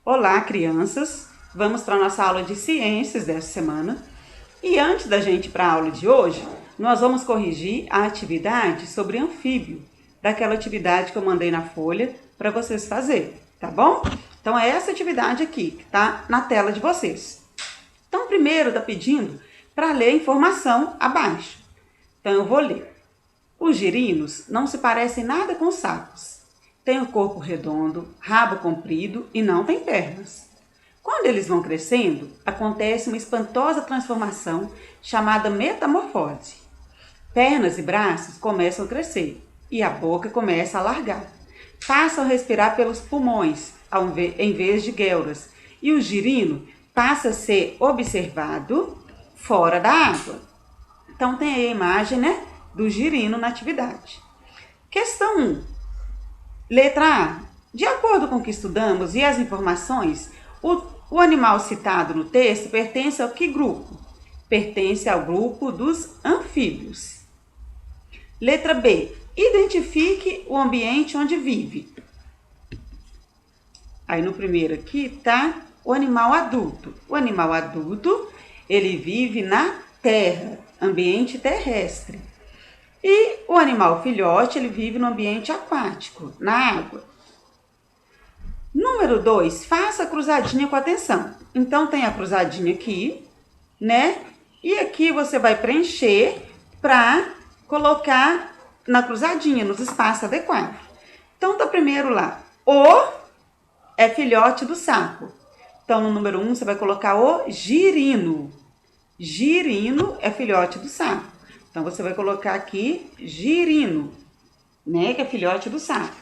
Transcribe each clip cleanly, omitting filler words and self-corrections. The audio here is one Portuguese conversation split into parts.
Olá, crianças! Vamos para a nossa aula de ciências dessa semana. E antes da gente ir para a aula de hoje, nós vamos corrigir a atividade sobre anfíbio, daquela atividade que eu mandei na folha para vocês fazerem, tá bom? Então é essa atividade aqui, que está na tela de vocês. Então primeiro está pedindo para ler a informação abaixo. Então eu vou ler. Os girinos não se parecem nada com os sapos. Têm o corpo redondo, rabo comprido e não têm pernas. Quando eles vão crescendo, acontece uma espantosa transformação chamada metamorfose. Pernas e braços começam a crescer e a boca começa a alargar. Passam a respirar pelos pulmões, em vez de guelras, e o girino passa a ser observado fora da água. Então tem aí a imagem, né, do girino na atividade. Questão 1. Letra A. De acordo com o que estudamos e as informações, o animal citado no texto pertence ao que grupo? Pertence ao grupo dos anfíbios. Letra B. Identifique o ambiente onde vive. Aí no primeiro aqui está o animal adulto. O animal adulto, ele vive na terra, ambiente terrestre. E o animal filhote, ele vive no ambiente aquático, na água. Número 2, faça a cruzadinha com atenção. Então, tem a cruzadinha aqui, né? E aqui você vai preencher para colocar na cruzadinha, nos espaços adequados. Então, tá primeiro lá, o é filhote do sapo. Então, no número 1, você vai colocar o girino. Girino é filhote do sapo. Então, você vai colocar aqui girino, né? Que é filhote do sapo.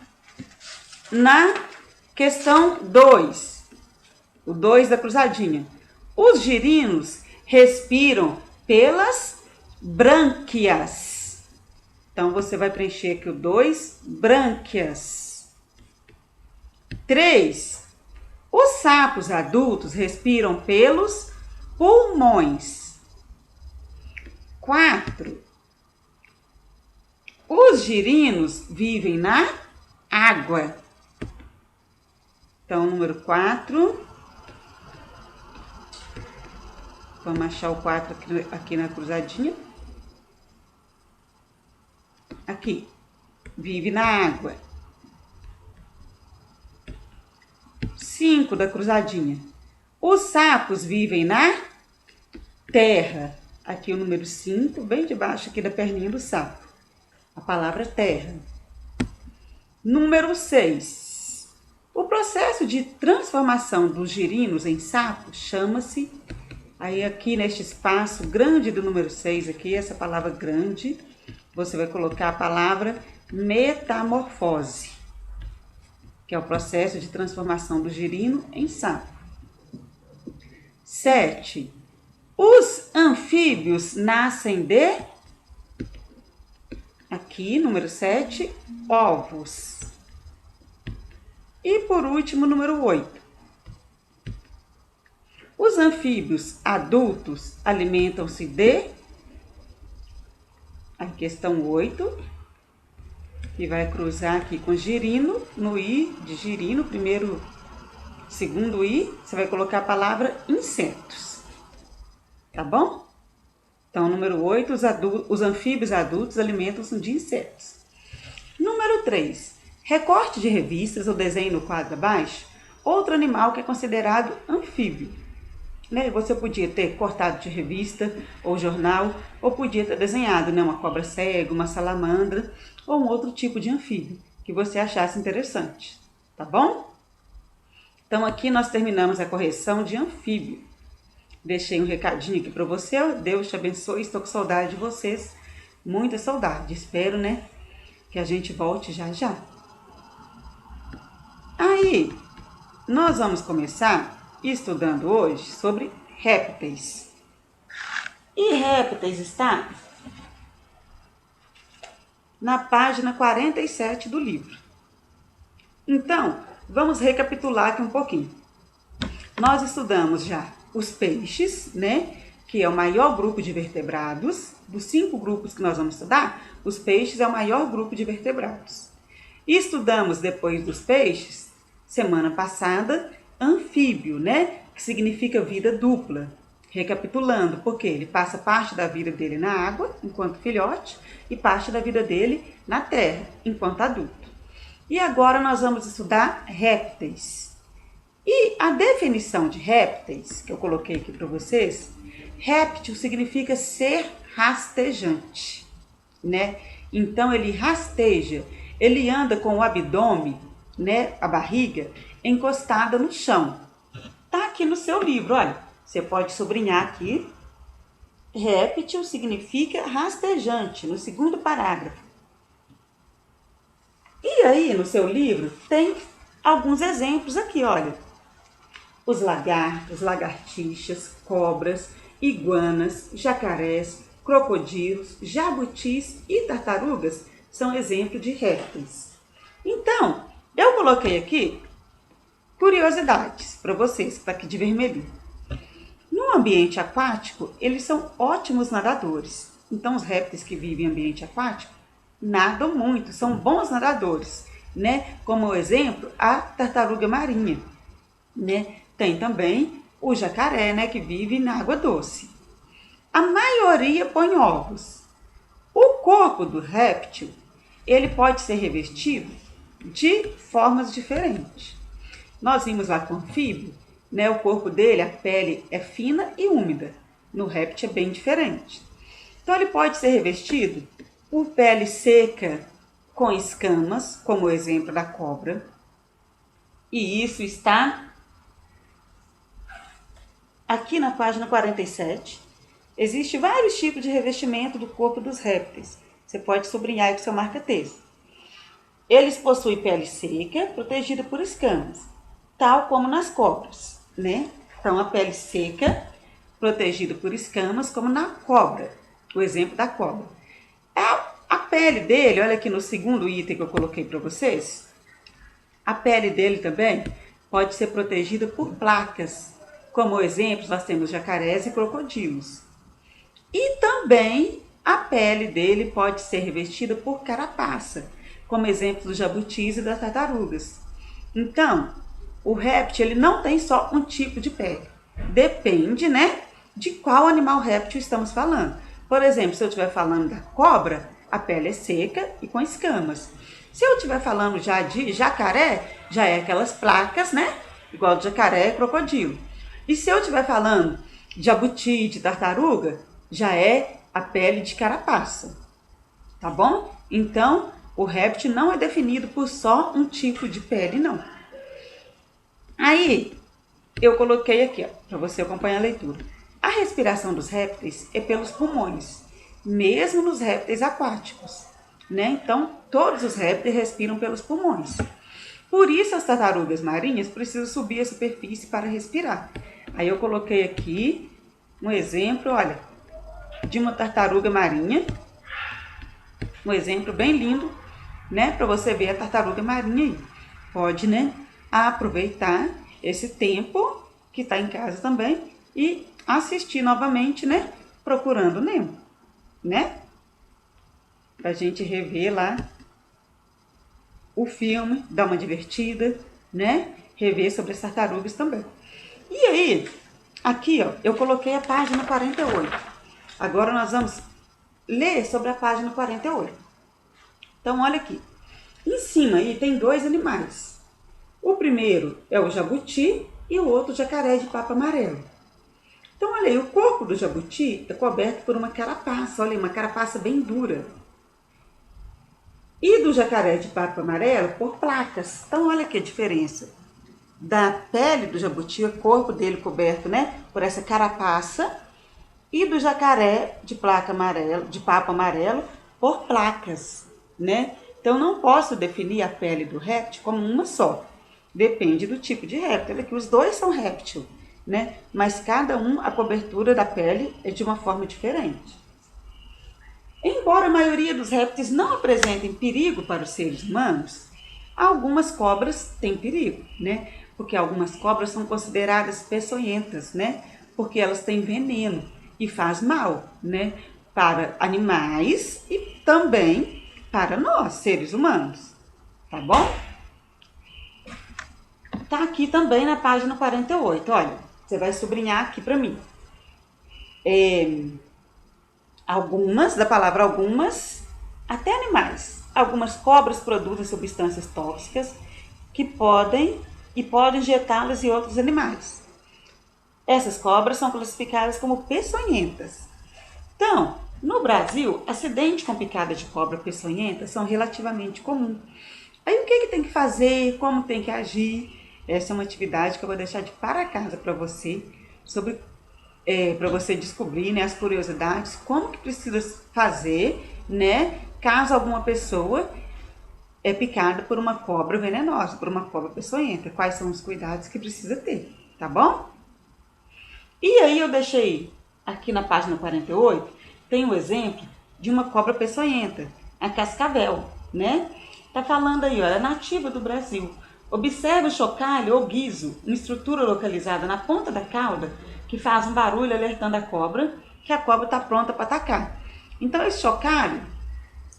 Na questão 2, o 2 da cruzadinha. Os girinos respiram pelas brânquias. Então, você vai preencher aqui o 2, brânquias. 3. Os sapos adultos respiram pelos pulmões. 4. Os girinos vivem na água. Então, número 4. Vamos achar o 4 aqui na cruzadinha. Aqui. Vive na água. 5 da cruzadinha. Os sapos vivem na terra. Aqui o número 5, bem debaixo aqui da perninha do sapo. A palavra terra. Número 6. O processo de transformação dos girinos em sapos chama-se, aí aqui neste espaço grande do número 6 aqui, essa palavra grande, você vai colocar a palavra metamorfose, que é o processo de transformação do girino em sapo. 7. Os anfíbios nascem de, aqui, número 7, ovos. E por último, número 8. Os anfíbios adultos alimentam-se de, a questão 8, que vai cruzar aqui com girino, no I de girino, segundo I, você vai colocar a palavra insetos. Tá bom? Então, número 8, os anfíbios adultos alimentam-se de insetos. Número 3, recorte de revistas ou desenho no quadro abaixo, outro animal que é considerado anfíbio. Né? Você podia ter cortado de revista ou jornal, ou podia ter desenhado, né, uma cobra cega, uma salamandra, ou um outro tipo de anfíbio que você achasse interessante. Tá bom? Então, aqui nós terminamos a correção de anfíbio. Deixei um recadinho aqui para você. Deus te abençoe. Estou com saudade de vocês. Muita saudade. Espero, né, que a gente volte já já. Aí, nós vamos começar estudando hoje sobre répteis. E répteis está na página 47 do livro. Então, vamos recapitular aqui um pouquinho. Nós estudamos já os peixes, né? Que é o maior grupo de vertebrados. Dos 5 grupos que nós vamos estudar, os peixes é o maior grupo de vertebrados. E estudamos depois dos peixes, semana passada, anfíbio, né? Que significa vida dupla. Recapitulando, porque ele passa parte da vida dele na água, enquanto filhote, e parte da vida dele na terra, enquanto adulto. E agora nós vamos estudar répteis. E a definição de répteis, que eu coloquei aqui para vocês, réptil significa ser rastejante, né? Então ele rasteja, ele anda com o abdômen, né, a barriga, encostada no chão. Tá aqui no seu livro, olha. Você pode sublinhar aqui. Réptil significa rastejante, no segundo parágrafo. E aí, no seu livro, tem alguns exemplos aqui, olha. Os lagartos, lagartixas, cobras, iguanas, jacarés, crocodilos, jabutis e tartarugas são exemplos de répteis. Então, eu coloquei aqui curiosidades para vocês, está aqui de vermelhinho. No ambiente aquático, eles são ótimos nadadores. Então, os répteis que vivem em ambiente aquático nadam muito, são bons nadadores, né? Como exemplo, a tartaruga marinha, né? Tem também o jacaré, né, que vive na água doce. A maioria põe ovos. O corpo do réptil, ele pode ser revestido de formas diferentes. Nós vimos lá com o anfíbio, né, o corpo dele, a pele é fina e úmida. No réptil é bem diferente. Então ele pode ser revestido por pele seca com escamas, como o exemplo da cobra. E isso está aqui na página 47. Existem vários tipos de revestimento do corpo dos répteis. Você pode sublinhar aí com seu marca-texto. Eles possuem pele seca, protegida por escamas, tal como nas cobras, né? Então, a pele seca, protegida por escamas, como na cobra. O exemplo da cobra. A pele dele, olha aqui no segundo item que eu coloquei para vocês. A pele dele também pode ser protegida por placas. Como exemplos, nós temos jacarés e crocodilos. E também a pele dele pode ser revestida por carapaça, como exemplo dos jabutis e das tartarugas. Então, o réptil ele não tem só um tipo de pele. Depende, né, de qual animal réptil estamos falando. Por exemplo, se eu estiver falando da cobra, a pele é seca e com escamas. Se eu estiver falando já de jacaré, já é aquelas placas, né, igual de jacaré e crocodilo. E se eu estiver falando de jabuti, de tartaruga, já é a pele de carapaça, tá bom? Então, o réptil não é definido por só um tipo de pele, não. Aí, eu coloquei aqui, para você acompanhar a leitura. A respiração dos répteis é pelos pulmões, mesmo nos répteis aquáticos, né? Então, todos os répteis respiram pelos pulmões. Por isso, as tartarugas marinhas precisam subir a superfície para respirar. Aí, eu coloquei aqui um exemplo, olha, de uma tartaruga marinha. Um exemplo bem lindo, né? Para você ver a tartaruga marinha aí. Pode, né, aproveitar esse tempo que está em casa também e assistir novamente, né? Procurando Nemo, né? Pra gente rever lá o filme, dar uma divertida, né? Rever sobre as tartarugas também. E aí, aqui, ó, eu coloquei a página 48. Agora nós vamos ler sobre a página 48. Então, olha aqui. Em cima aí tem dois animais. O primeiro é o jabuti e o outro o jacaré de papo amarelo. Então, olha aí, o corpo do jabuti é coberto por uma carapaça. Olha aí, uma carapaça bem dura. E do jacaré de papo amarelo por placas. Então, olha aqui a diferença. Da pele do jabuti, o corpo dele coberto, né, por essa carapaça. E do jacaré de papo amarelo por placas, né? Então, não posso definir a pele do réptil como uma só. Depende do tipo de réptil. Olha que os dois são réptil, né? Mas cada um, a cobertura da pele é de uma forma diferente. Embora a maioria dos répteis não apresentem perigo para os seres humanos, algumas cobras têm perigo, né? Porque algumas cobras são consideradas peçonhentas, né? Porque elas têm veneno e faz mal, né? Para animais e também para nós, seres humanos. Tá bom? tá aqui também na página 48. Olha, você vai sublinhar aqui para mim. Algumas, da palavra algumas, até animais. Algumas cobras produzem substâncias tóxicas que podem injetá-las em outros animais. Essas cobras são classificadas como peçonhentas. Então, no Brasil, acidentes com picada de cobra peçonhenta são relativamente comuns. Aí o que tem que fazer, como tem que agir? Essa é uma atividade que eu vou deixar de para casa para você, para você descobrir, né, as curiosidades, como que precisa fazer, né, caso alguma pessoa é picada por uma cobra venenosa, por uma cobra peçonhenta. Quais são os cuidados que precisa ter, tá bom? E aí eu deixei aqui na página 48, tem um exemplo de uma cobra peçonhenta, a cascavel, né? Tá falando aí, olha, é nativa do Brasil. Observe o chocalho ou guiso, uma estrutura localizada na ponta da cauda que faz um barulho alertando a cobra que a cobra está pronta para atacar. Então esse chocalho,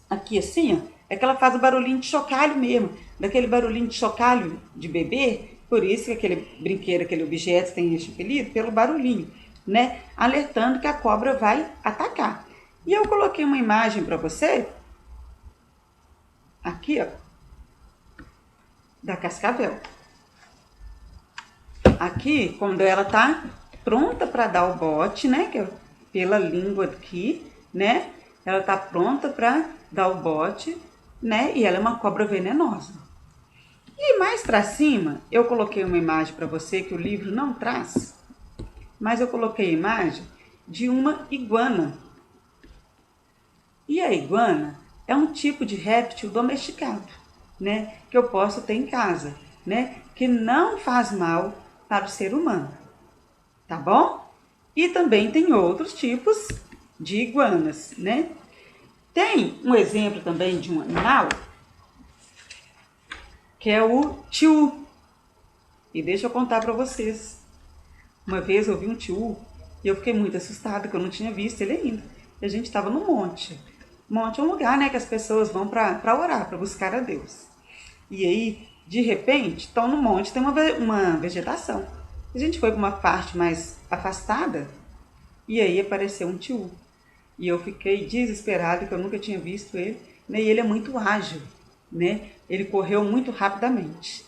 aqui assim, ó, é que ela faz o barulhinho de chocalho mesmo, daquele barulhinho de chocalho de bebê, por isso que aquele brinquedo, aquele objeto tem esse apelido, pelo barulhinho, né? Alertando que a cobra vai atacar. E eu coloquei uma imagem para você, aqui, ó, da cascavel. Aqui, quando ela tá pronta para dar o bote, né, que é pela língua aqui, né, ela tá pronta para dar o bote, né, e ela é uma cobra venenosa. E mais para cima, eu coloquei uma imagem para você que o livro não traz, mas eu coloquei a imagem de uma iguana. E a iguana é um tipo de réptil domesticado, né, que eu posso ter em casa, né, que não faz mal para o ser humano, tá bom? E também tem outros tipos de iguanas, né? Tem um exemplo também de um animal, que é o tchu. E deixa eu contar para vocês. Uma vez eu vi um tchu e eu fiquei muito assustada, porque eu não tinha visto ele ainda. E a gente estava no monte. Monte é um lugar, né, que as pessoas vão para orar, para buscar a Deus. E aí, de repente, estão no monte, tem uma vegetação. A gente foi para uma parte mais afastada e aí apareceu um tchu. E eu fiquei desesperada, que eu nunca tinha visto ele, né? E ele é muito ágil, né? Ele correu muito rapidamente.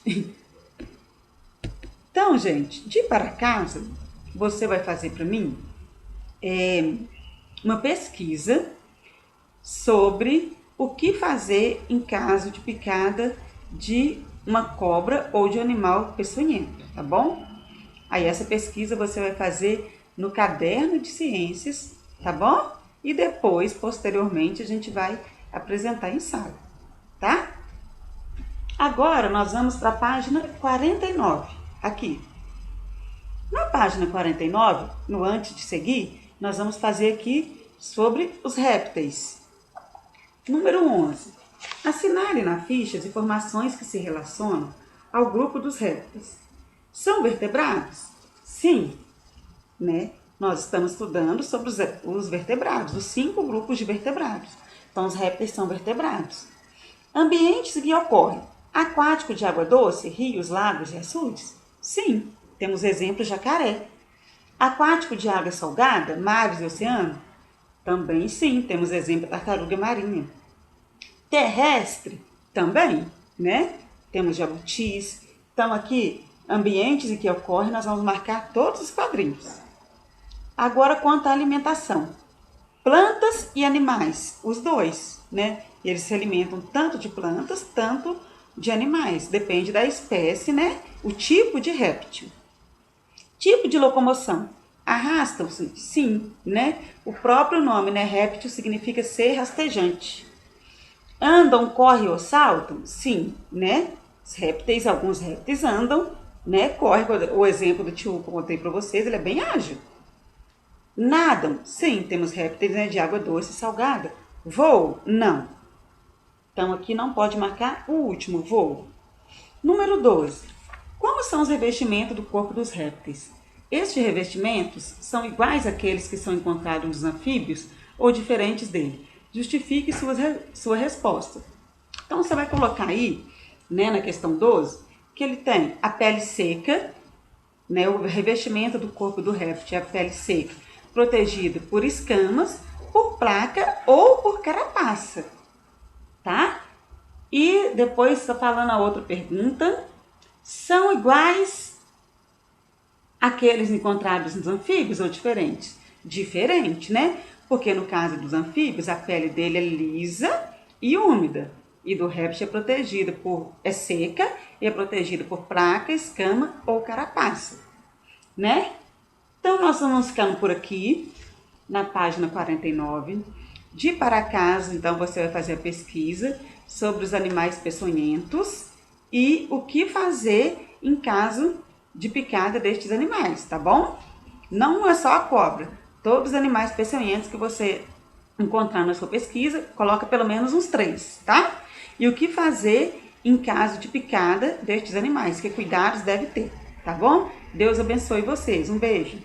Então, gente, de ir para casa, você vai fazer para mim uma pesquisa sobre o que fazer em caso de picada de uma cobra ou de um animal peçonhento, tá bom? Aí essa pesquisa você vai fazer no caderno de ciências, tá bom? E depois, posteriormente, a gente vai apresentar em sala, tá? Agora nós vamos para a página 49, aqui. Na página 49, no antes de seguir, nós vamos fazer aqui sobre os répteis. Número 11. Assinale na ficha as informações que se relacionam ao grupo dos répteis. São vertebrados? Sim, né? Nós estamos estudando sobre os vertebrados, os 5 grupos de vertebrados. Então, os répteis são vertebrados. Ambientes em que ocorrem: aquático de água doce, rios, lagos e açudes? Sim, temos exemplo jacaré. Aquático de água salgada, mares e oceano? Também sim, temos exemplo tartaruga marinha. Terrestre? Também, né? Temos jabutis. Então, aqui, ambientes em que ocorre, nós vamos marcar todos os quadrinhos. Agora, quanto à alimentação. Plantas e animais, os dois, né? Eles se alimentam tanto de plantas, tanto de animais. Depende da espécie, né? O tipo de réptil. Tipo de locomoção. Arrastam-se? Sim, né? O próprio nome, né? Réptil significa ser rastejante. Andam, correm ou saltam? Sim, né? Os répteis, alguns répteis andam, né? Corre, o exemplo do tio que eu contei para vocês, ele é bem ágil. Nadam? Sim, temos répteis, né, de água doce e salgada. Voam? Não. Então aqui não pode marcar o último, voo. Número 12. Como são os revestimentos do corpo dos répteis? Estes revestimentos são iguais àqueles que são encontrados nos anfíbios ou diferentes dele? Justifique sua resposta. Então, você vai colocar aí, né, na questão 12, que ele tem? A pele seca, né? O revestimento do corpo do réptil é a pele seca, protegido por escamas, por placa ou por carapaça, tá? E depois está falando a outra pergunta. São iguais àqueles encontrados nos anfíbios ou diferentes? Diferente, né? Porque no caso dos anfíbios, a pele dele é lisa e úmida. E do réptil é seca e é protegida por placa, escama ou carapaça, né? Então, nós vamos ficando por aqui, na página 49. De para casa, então, você vai fazer a pesquisa sobre os animais peçonhentos e o que fazer em caso de picada destes animais, tá bom? Não é só a cobra. Todos os animais peçonhentos que você encontrar na sua pesquisa, coloca pelo menos uns 3, tá? E o que fazer em caso de picada destes animais, que cuidados deve ter, tá bom? Deus abençoe vocês. Um beijo.